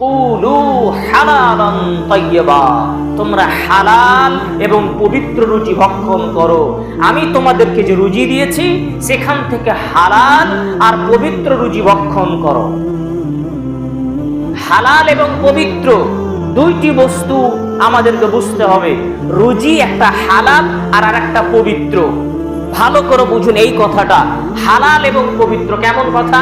কুলু হালালান তাইয়্যিবা, তোমরা হালাল এবং পবিত্র রুজি ভক্ষণ করো। আমি তোমাদেরকে যে রুজি দিয়েছি সেখান থেকে হালাল আর পবিত্র রুজি ভক্ষণ করো। হালাল এবং পবিত্র দুইটি বস্তু আমাদেরকে বুঝতে হবে। রুজি একটা হালাল আর একটা পবিত্র। ভালো করে বুঝুন এই কথাটা, হালাল এবং পবিত্র কেমন কথা।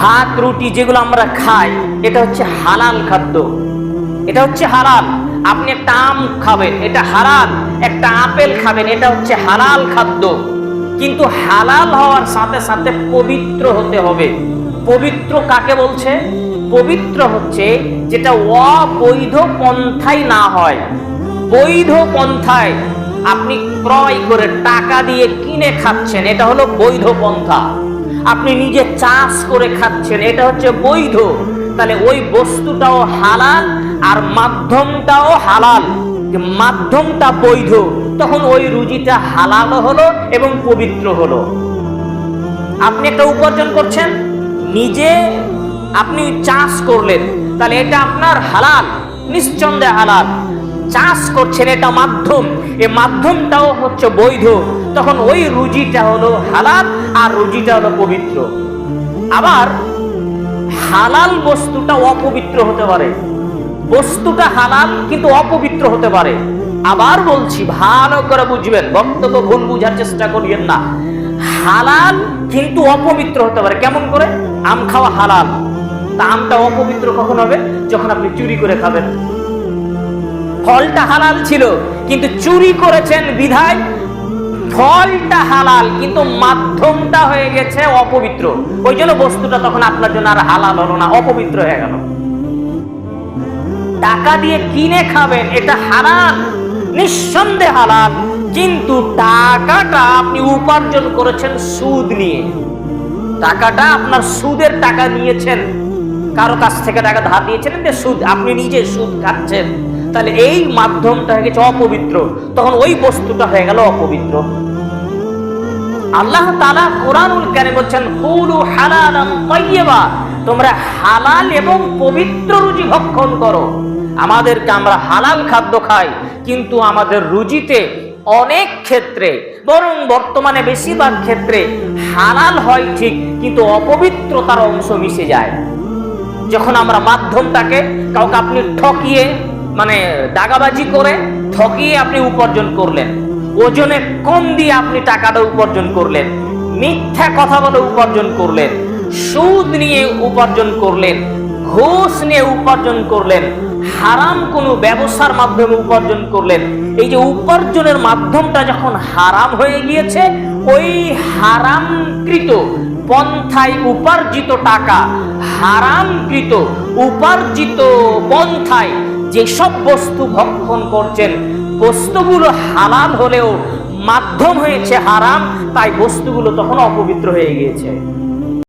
ভাত রুটি যেগুলো আমরা খাই এটা হচ্ছে হালাল খাদ্য, এটা হচ্ছে হালাল। আপনি একটা আম খাবেন এটা হালাল, একটা আপেল খাবেন এটা হচ্ছে হালাল খাদ্য। কিন্তু হালাল হওয়ার সাথে সাথে পবিত্র হতে হবে। পবিত্র কাকে বলছে? পবিত্র হচ্ছে যেটা অবৈধ পন্থায় না হয়। বৈধ পন্থায় আপনি ক্রয় করে টাকা দিয়ে কিনে খাচ্ছেন, এটা হলো বৈধ পন্থা। আপনি নিজে চাষ করে খাচ্ছেন, এটা হচ্ছে বৈধ। তাহলে ওই বস্তুটাও হালাল আর মাধ্যমটাও হালাল, মাধ্যমটা বৈধ, তখন ওই রুজিটা হালাল হলো এবং পবিত্র হলো। আপনি একটা উপার্জন করছেন, নিজে আপনি চাষ করলেন, তাহলে এটা আপনার হালাল, নিঃসন্দেহে হালাল। চাষ করছেন এটা মাধ্যম, এই মাধ্যমটাও হচ্ছে বৈধ, তখন ওই রুজিটা হলো হালাল আর রুজিটা হলো পবিত্র। আবার হালাল বস্তুটা অপবিত্র হতে পারে, বস্তুটা হালাল কিন্তু অপবিত্র হতে পারে। আবার বলছি ভালো করে বুঝবেন, বক্তব্য ভুল বুঝার চেষ্টা করিয়েন না। হালাল কিন্তু অপবিত্র হতে পারে। কেমন করে? আম খাওয়া হালাল, তা আমটা অপবিত্র কখন হবে? যখন আপনি চুরি করে খাবেন। ফলটা হালাল ছিল কিন্তু চুরি করেছেন বিধায় ফলটা হালাল কিন্তু মাধ্যমটা হয়ে গেছে অপবিত্র। ওই জন্য বস্তুটা তখন আপনার জন্য আর হালাল হলো না, অপবিত্র হয়ে গেল। টাকা দিয়ে কিনে খাবেন এটা হালাল, নিঃসন্দেহে হালাল, কিন্তু টাকাটা আপনি উপার্জন করেছেন সুদ নিয়ে। টাকাটা আপনার সুদের টাকা নিয়েছেন, কারো কাছ থেকে টাকা ধার দিয়েছেন, সুদ, আপনি নিজে সুদ খাচ্ছেন। তাহলে এই মাধ্যমটা হয়ে গেছে অপবিত্র, তখন ওই বস্তুটা হয়ে গেল অপবিত্র। আল্লাহ তাআলা কোরআনুল কারীমে বলেন কুলু হালালান তাইয়্যিবা, তোমরা হালাল এবং পবিত্র রুজি ভক্ষণ করো। আমরা হালাল খাদ্য খাই, কিন্তু আমাদের রুজিতে অনেক ক্ষেত্রে, বরং বর্তমানে বেশিরভাগ ক্ষেত্রে হালাল হয় ঠিক, কিন্তু অপবিত্রতার অংশ মিশে যায়। যখন আমরা মাধ্যমটাকে কাউকে আপনি ঠকিয়ে, মানে দাগাবাজি করে ঠকিয়ে আপনি উপার্জন করলেন, ওজনে কম দিয়ে আপনি টাকাটা উপার্জন করলেন, মিথ্যা কথা বলে উপার্জন করলেন, সুদ নিয়ে উপার্জন করলেন, ঘুষ নিয়ে উপার্জন করলেন, হারাম কোনো ব্যবসার মাধ্যমে উপার্জন করলেন। এই যে উপার্জনের মাধ্যমটা যখন হারাম হয়ে গিয়েছে, ওই হারামকৃত পন্থায় উপার্জিত টাকা, হারামকৃত উপার্জিত পন্থায় যেসব বস্তু ভক্ষণ করছেন, বস্তুগুলো হালাল হলেও মাধ্যম হয়েছে হারাম, তাই বস্তুগুলো তখন অপবিত্র হয়ে গিয়েছে।